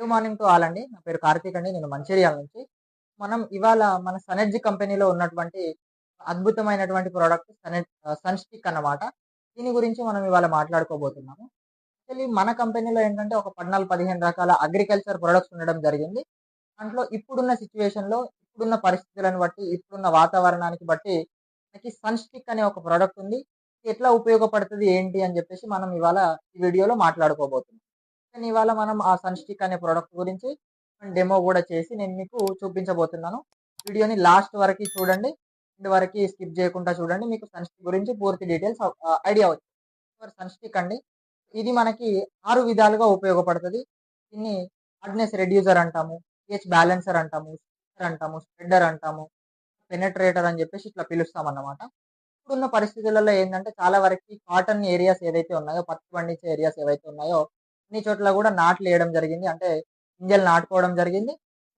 Good morning to all అండి. నా పేరు కార్తీక్ అండి. నేను మంచిర్యాల నుంచి. మనం ఇవాళ మన సనెర్జీ కంపెనీలో ఉన్నటువంటి అద్భుతమైనటువంటి ప్రోడక్ట్ సన్ స్టిక్ అన్నమాట. దీని గురించి మనం ఇవాళ మాట్లాడుకోబోతున్నాము. యాక్చువల్లీ మన కంపెనీలో ఏంటంటే ఒక 14, 15 రకాల అగ్రికల్చర్ ప్రొడక్ట్స్ ఉండడం జరిగింది. దాంట్లో ఇప్పుడున్న సిట్యుయేషన్‌లో, ఇప్పుడున్న పరిస్థితులను బట్టి, ఇప్పుడున్న వాతావరణానికి బట్టి మనకి సన్ స్టిక్ అనే ఒక ప్రొడక్ట్ ఉంది. ఎట్లా ఉపయోగపడుతది ఏంటి అని చెప్పేసి మనం ఇవాళ ఈ వీడియోలో మాట్లాడుకోబోతున్నాం. కానీ ఇవాళ మనం ఆ సన్ స్టిక్ అనే ప్రొడక్ట్ గురించి డెమో కూడా చేసి నేను మీకు చూపించబోతున్నాను. వీడియోని లాస్ట్ వరకి చూడండి. ఎండ్ వరకి స్కిప్ చేయకుండా చూడండి. మీకు సన్ స్టిక్ గురించి పూర్తి డీటెయిల్స్ ఐడియా అవుతుంది. సన్ స్టిక్ అండి. ఇది మనకి 6 విధాలుగా ఉపయోగపడుతది. దీన్ని హార్డ్‌నెస్ రెడ్యూసర్ అంటాము, పీహెచ్ బ్యాలెన్సర్ అంటాము, స్టిక్కర్ అంటాము, స్ప్రెడర్ అంటాము, పెనెట్రేటర్ అని చెప్పేసి ఇట్లా పిలుస్తామన్నమాట. ఇప్పుడున్న పరిస్థితులలో ఏందంటే చాలా వరకి కాటన్ ఏరియాస్ ఏదైతే ఉన్నాయో, పత్తి పండించే ఏరియాస్ ఏవైతే ఉన్నాయో, అన్ని చోట్ల కూడా నాట్లేయడం జరిగింది. అంటే గింజలు నాటుకోవడం జరిగింది.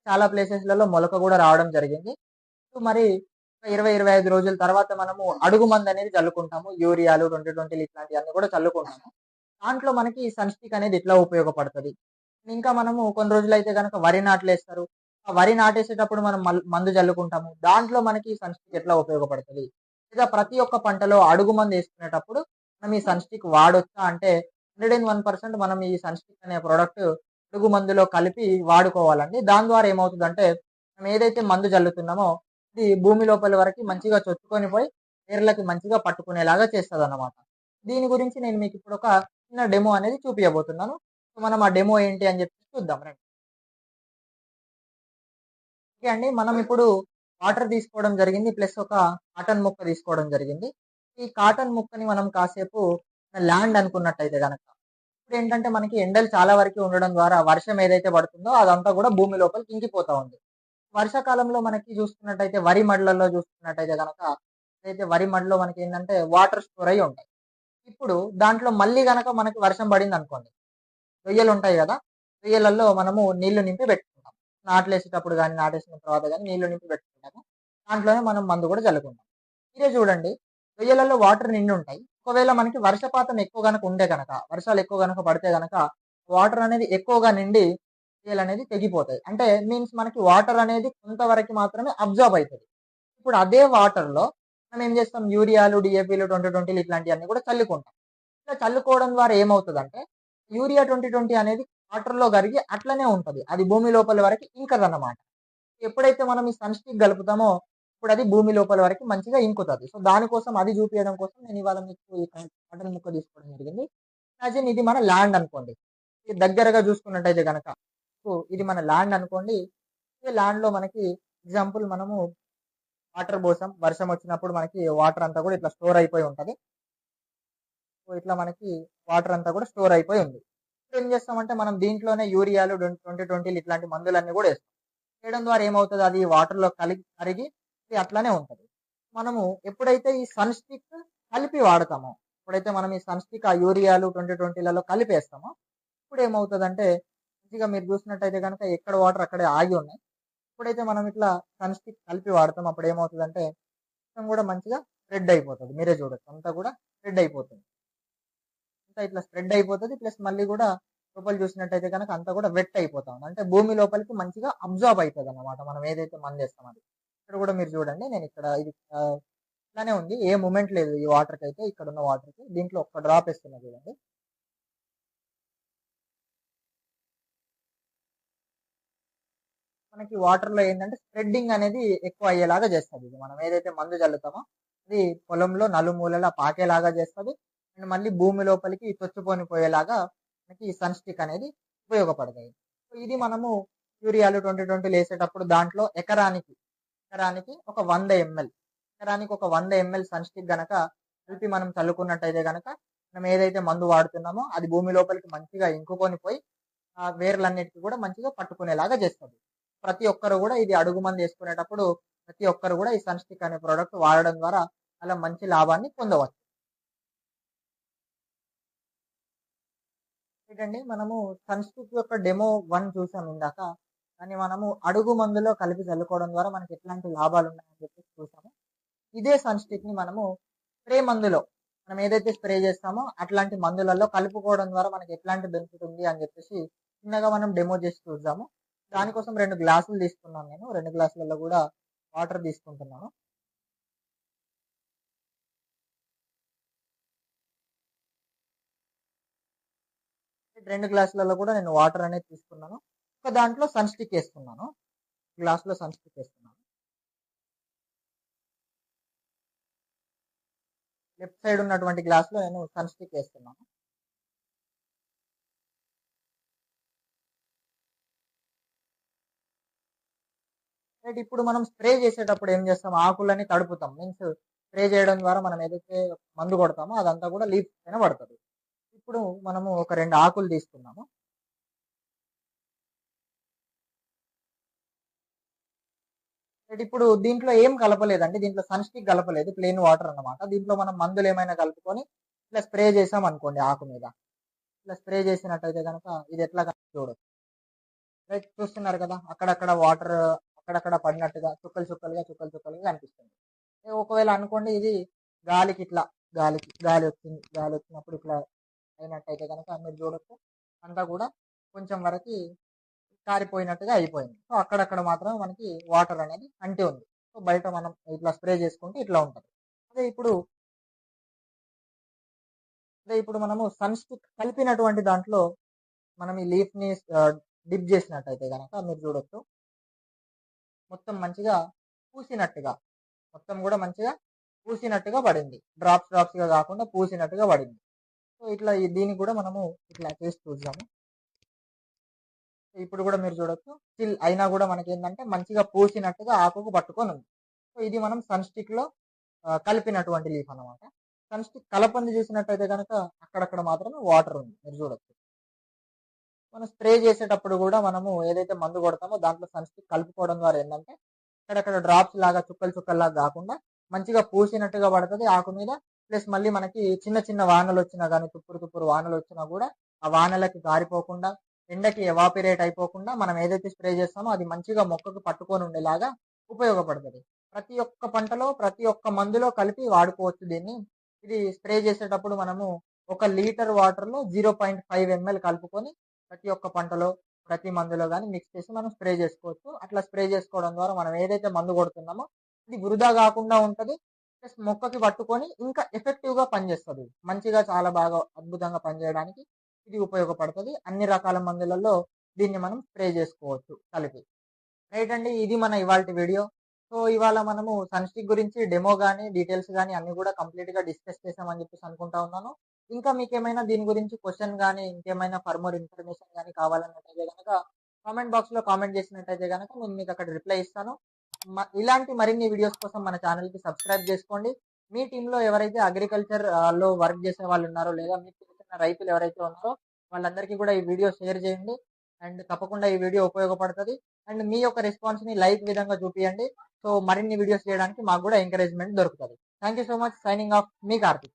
చాలా ప్లేసెస్‌లలో మొలక కూడా రావడం జరిగింది. సో, మరి 20, 25 రోజుల తర్వాత మనము అడుగు మందనేది చల్లుకుంటాము. యూరియాలు, 20, ఇట్లాంటియన్నీ కూడా చల్లుకుంటాము. దాంట్లో మనకి సన్ స్టిక్ అనేది ఎట్లా ఉపయోగపడతది? ఇంకా మనము కొన్ని రోజులైతే గనక వరి నాట్లేస్తారు. ఆ వరి నాటేసేటప్పుడు మనం మందు జల్లుకుంటాము. దాంట్లో మనకి సన్ స్టిక్ ఎట్లా ఉపయోగపడతది? లేదా ప్రతి ఒక్క పంటలో అడుగు మందేసుకునేటప్పుడు మనం ఈ సన్ స్టిక్ వాడొచ్చా అంటే 101% మనం ఈ సన్ స్టిక్ అనే ప్రొడక్ట్ అడుగు మందులో కలిపి వాడుకోవాలండి. దాని ద్వారా ఏమవుతదంటే మనం ఏదైతే మందు జల్లుతున్నామో ఇది భూమి లోపలి వరకి మంచిగా చొచ్చుకొని పోయి వేర్లకి మంచిగా పట్టుకునేలాగా చేస్తదన్నమాట. దీని గురించి నేను మీకు ఇప్పుడు ఒక చిన్న డెమో అనేది చూపియబోతున్నాను. సో, మనం ఆ డెమో ఏంటి అని చెప్పేసి చూద్దాం రండి. ఓకే అండి. మనం ఇప్పుడు వాటర్ తీసుకోవడం జరిగింది. ప్లస్ ఒక కాటన్ ముక్క తీసుకోవడం జరిగింది. ఈ కాటన్ ముక్కని మనం కాసేపు ల్యాండ్ అనుకున్నట్టయితే గనక ఇప్పుడేంటంటే మనకి ఎండలు చాలా వరకు ఉండడం ద్వారా వర్షం ఏదైతే పడుతుందో అదంతా కూడా భూమి లోపలికి ఇంకిపోతా ఉంది. వర్షాకాలంలో మనకి చూసుకున్నట్టయితే వరి మడులలో చూసుకున్నట్టయితే గనక అయితే వరి మడిలో మనకేందంటే వాటర్ స్టోర్ అయ్యి ఉంటాయి. ఇప్పుడు దాంట్లో మళ్ళీ గనక మనకి వర్షం పడిందనుకోండి, రొయ్యలుంటాయి గదా! రొయ్యలలో మనము నీళ్లు నింపి పెట్టుకుంటాం. నాట్లేసేటప్పుడు గాని, నాటేసిన తర్వాత గాని నీళ్లు నింపి పెట్టుకుంటాము. దాంట్లోనే మనం మందు కూడా జల్లుకుంటాం. మీరే చూడండి, రొయ్యలలో వాటర్ నిండుంటాయి. ఒకవేళ మనకి వర్షపాతం ఎక్కువ గనక ఉంటే గనక, వర్షాలు ఎక్కువ గనక పడితే గనక వాటర్ అనేది ఎక్కువగా నిండి రొయ్యలనేది తెగిపోతాయి. అంటే మీన్స్ మనకి వాటర్ అనేది కొంతవరకు మాత్రమే అబ్జార్బ్ అయితది. ఇప్పుడు అదే వాటర్‌లో మనం ఏం చేస్తాం యూరియాలు, డీఏపీలు, 20, ఇట్లాంటియన్నీ కూడా చల్లుకుంటాం. ఇట్లా చల్లుకోవడం ద్వారా ఏమవుతదంటే, యూరియా 20 అనేది వాటర్‌లో కరిగి అట్లనే ఉంటది. అది భూమి లోపలి వరకి ఇంకదన్నమాట. ఎప్పుడైతే మనం ఈ సన్ స్టిక్ కలుపుతామో, ఇప్పుడది భూమి లోపలి వరకి మంచిగా ఇంకుతది. సో, దానికోసం అది చూపియడం కోసం నేను ఇవాళ మీకు ఈ కాటన్ ముక్క తీసుకోవడం జరిగింది. ఇమాజిన్ ఇది మన ల్యాండ్ అనుకోండి. ఇది దగ్గరగా చూసుకున్నట్టయితే గనక, సో, ఇది మన ల్యాండ్ అనుకోండి. ఈ ల్యాండ్‌లో మనకి ఎగ్జాంపుల్ మనము వాటర్ పోసాం. వర్షం వచ్చినప్పుడు మనకి వాటర్ అంతా కూడా ఇట్లా స్టోర్ అయిపోయి ఉంటది. సో, ఇట్లా మనకి వాటర్ అంతా కూడా స్టోర్ అయిపోయి ఉంది. ఇప్పుడు ఏం చేస్తామంటే మనం దీంట్లోనే యూరియాలు 20 ఇట్లాంటి మందులన్నీ కూడా ఏస్తాం. చేయడం ద్వారా ఏమవుతది అది వాటర్‌లో కరిగి ఇది అట్లనే ఉంటది. మనము ఎప్పుడైతే ఈ సన్ స్టిక్ కలిపి వాడతామో, ఎప్పుడైతే మనం ఈ సన్ స్టిక్ ఆ యూరియాలు 20లలో కలిపేస్తామో, ఇప్పుడు ఏమవుతదంటే మంచిగా మీరు చూసినట్టయితే గనుక ఎక్కడ వాటర్ అక్కడే ఆగి ఉన్నాయి. ఎప్పుడైతే మనం ఇట్లా సన్ స్టిక్ కలిపి వాడతామో అప్పుడు ఏమవుతదంటే మొత్తం కూడా మంచిగా స్ప్రెడ్ అయిపోతది. మీరే చూడొచ్చు అంతా కూడా స్ప్రెడ్ అయిపోతుంది. అంతా ఇట్లా స్ప్రెడ్ అయిపోతది. ప్లస్ మళ్ళీ కూడా లోపల చూసినట్టయితే గనక అంతా కూడా వెట్ అయిపోతా ఉంది. అంటే భూమి లోపలికి మంచిగా అబ్జార్బ్ అయితదన్నమాట. మనం ఏదైతే మందేస్తాం అది. ఇక్కడ కూడా మీరు చూడండి నేను ఇక్కడ ఇది ఇట్లానే ఉంది. ఏ మూవ్‌మెంట్ లేదు ఈ వాటర్‌కైతే ఇక్కడున్న వాటర్‌కి. దీంట్లో ఒక్క డ్రాప్ ఏస్తున్నా చూడండి. మనకి వాటర్‌లో ఏంటంటే స్ప్రెడ్డింగ్ అనేది ఎక్కువ అయ్యేలాగా చేస్తది. ఇది మనం ఏదైతే మందు జల్లుతామో అది పొలంలో నలుమూలలా పాకేలాగా చేస్తది. అండ్ మళ్ళీ భూమి లోపలికి చొచ్చుకొని పోయేలాగా మనకి ఈ సన్ స్టిక్ అనేది ఉపయోగపడతాయి. సో, ఇది మనము యూరియాలు 20 దాంట్లో ఎకరానికి ఒక 100 ఎంఎల్ ఎకరానికి ఒక 100 ఎంఎల్ సన్ స్టిక్ గనక కలిపి మనం చల్లుకున్నట్టయితే గనక మనం ఏదైతే మందు వాడుతున్నామో అది భూమి లోపలికి మంచిగా ఇంకుకొని పోయి ఆ వేర్లన్నిటికి కూడా మంచిగా పట్టుకునేలాగా చేస్తది. ప్రతి ఒక్కరు కూడా ఇది అడుగు మందు వేసుకునేటప్పుడు ప్రతి ఒక్కరు కూడా ఈ సన్ స్టిక్ అనే ప్రోడక్ట్ వాడడం ద్వారా అలా మంచి లాభాన్ని పొందవచ్చు. ఏంటండి మనము సన్ స్టిక్ యొక్క డెమో 1 చూసాం ఇందాక. కానీ మనము అడుగు మందులో కలిపి చల్లుకోవడం ద్వారా మనకి ఎట్లాంటి లాభాలు ఉన్నాయని చెప్పేసి చూసాము. ఇదే సన్ స్టిక్ ని మనము స్ప్రే మందులో మనం ఏదైతే స్ప్రే చేస్తామో అట్లాంటి మందులలో కలుపుకోవడం ద్వారా మనకి ఎట్లాంటి బెనిఫిట్ ఉంది అని చెప్పేసి చిన్నగా మనం డెమో చేసి చూద్దాము. దానికోసం 2 గ్లాసులు తీసుకున్నాను నేను. 2 గ్లాసులలో కూడా వాటర్ తీసుకుంటున్నాను. 2 గ్లాసులలో కూడా నేను వాటర్ అనేది తీసుకున్నాను. ఒక దాంట్లో సన్ స్టిక్ ఏస్తున్నాను. గ్లాస్‌లో సన్ స్టిక్ ఏస్తున్నాను. లెఫ్ట్ సైడ్ ఉన్నటువంటి గ్లాస్‌లో నేను సన్ స్టిక్ ఏస్తున్నాను. రైట్, ఇప్పుడు మనం స్ప్రే చేసేటప్పుడు ఏం చేస్తాం? ఆకులని తడుపుతాం. మీన్స్ స్ప్రే చేయడం ద్వారా మనం ఏదైతే మందు కొడతామో అదంతా కూడా లీఫ్ పైన పడతది. ఇప్పుడు మనము ఒక 2 ఆకులు తీసుకున్నాము. రైట్, ఇప్పుడు దీంట్లో ఏం కలపలేదండి. దీంట్లో సన్ స్టిక్ కలపలేదు. ప్లెయిన్ వాటర్ అన్నమాట. దీంట్లో మనం మందులేమైనా కలుపుకొని ఇట్లా స్ప్రే చేసామనుకోండి ఆకు మీద. ఇట్లా స్ప్రే చేసినట్టయితే గనక ఇది ఎట్లా చూడొచ్చు. రైట్, చూస్తున్నారు కదా! అక్కడక్కడ వాటర్ అక్కడక్కడ పడినట్టుగా చుక్కలు చుక్కలుగా, చుక్కలు చుక్కలుగా కనిపిస్తుంది. ఒకవేళ అనుకోండి ఇది గాలికి ఇట్లా గాలి వచ్చింది. గాలి వచ్చినప్పుడు ఇట్లా అయినట్టయితే గనక మీరు చూడొచ్చు. అంతా కూడా కొంచెం వరకి కారిపోయినట్టుగా అయిపోయింది. సో అక్కడక్కడ మాత్రం మనకి వాటర్ అనేది అంటి ఉంది. సో బయట మనం ఇట్లా స్ప్రే చేసుకుంటే ఇట్లా ఉంటది. అదే ఇప్పుడు మనము సన్ స్టిక్ కలిపినటువంటి దాంట్లో మనం ఈ లీఫ్ ని డిప్ చేసినట్టయితే గనక మీరు చూడొచ్చు. మొత్తం మంచిగా పూసినట్టుగా, మొత్తం కూడా మంచిగా పూసినట్టుగా పడింది. డ్రాప్స్ డ్రాప్స్ గా కాకుండా పూసినట్టుగా పడింది. సో ఇట్లా దీన్ని కూడా మనము ఇట్లా చేసి చూద్దాము. ఇప్పుడు కూడా మీరు చూడొచ్చు. స్టిల్ అయినా కూడా మనకి ఏంటంటే మంచిగా పూసినట్టుగా ఆకుకు పట్టుకొని ఉంది. సో ఇది మనం సన్ స్టిక్ లో కలిపినటువంటి లీఫ్ అన్నమాట. సన్ స్టిక్ కలపంది చూసినట్టయితే కనుక అక్కడక్కడ మాత్రమే వాటర్ ఉంది. మీరు చూడొచ్చు. మనం స్ప్రే చేసేటప్పుడు కూడా మనము ఏదైతే మందు కొడతామో దాంట్లో సన్ స్టిక్ కలుపుకోవడం ద్వారా ఏంటంటే అక్కడక్కడ డ్రాప్స్ లాగా చుక్కలు చుక్కల్లాగా కాకుండా మంచిగా పూసినట్టుగా పడుతుంది ఆకు మీద. ప్లస్ మళ్ళీ మనకి చిన్న చిన్న వానలు వచ్చినా కానీ, తుప్పురు తుప్పురు వానలు వచ్చినా కూడా ఆ వానలకి గారిపోకుండా, ఎండకి ఎవాపిరేట్ అయిపోకుండా మనం ఏదైతే స్ప్రే చేస్తామో అది మంచిగా మొక్కకు పట్టుకొని ఉండేలాగా ఉపయోగపడుతుంది. ప్రతి ఒక్క పంటలో ప్రతి ఒక్క మందులో కలిపి వాడుకోవచ్చు దీన్ని. ఇది స్ప్రే చేసేటప్పుడు మనము 1 లీటర్ వాటర్ లో 0.5 ml కలుపుకొని ప్రతి ఒక్క పంటలో ప్రతి మందులో కానీ మిక్స్ చేసి మనం స్ప్రే చేసుకోవచ్చు. అట్లా స్ప్రే చేసుకోవడం ద్వారా మనం ఏదైతే మందు కొడుతున్నామో ఇది వృధా కాకుండా ఉంటది. ప్లస్ మొక్కకి పట్టుకొని ఇంకా ఎఫెక్టివ్ గా పనిచేస్తుంది. మంచిగా చాలా బాగా అద్భుతంగా పనిచేయడానికి ఇది ఉపయోగపడుతుంది. అన్ని రకాల మందులలో దీన్ని మనం స్ప్రే చేసుకోవచ్చు కలిపి. రైట్ అండి, ఇది మన ఇవాల్టి వీడియో. సో ఇవాళ మనము సన్ స్టిక్ గురించి డెమో కానీ డీటెయిల్స్ కానీ అన్ని కూడా కంప్లీట్ గా డిస్కస్ చేసామని చెప్పేసి అనుకుంటా ఉన్నాను. ఇంకా మీకు ఏమైనా దీని గురించి క్వశ్చన్ కానీ ఇంకేమైనా ఫర్ మోర్ ఇన్ఫర్మేషన్ కానీ కావాలన్నట్టయితే కనుక కామెంట్ బాక్స్ లో కామెంట్ చేసినట్టయితే కనుక నేను మీకు అక్కడ రిప్లై ఇస్తాను. ఇలాంటి మరిన్ని వీడియోస్ కోసం మన ఛానల్ కి సబ్స్క్రైబ్ చేసుకోండి. మీ టీంలో ఎవరైతే అగ్రికల్చర్ లో వర్క్ చేసే వాళ్ళు ఉన్నారో లేదా మీ చిన్న రైతులు ఎవరైతే ఉన్నారో వాళ్ళందరికీ కూడా ఈ వీడియో షేర్ చేయండి. అండ్ తప్పకుండా ఈ వీడియో ఉపయోగపడుతుంది. అండ్ మీ యొక్క రెస్పాన్స్ ని లైక్ విధంగా చూపియండి. సో మరిన్ని వీడియోస్ చేయడానికి మాకు కూడా ఎంకరేజ్మెంట్ దొరుకుతుంది. Thank you so much. Signing off, me Karthik.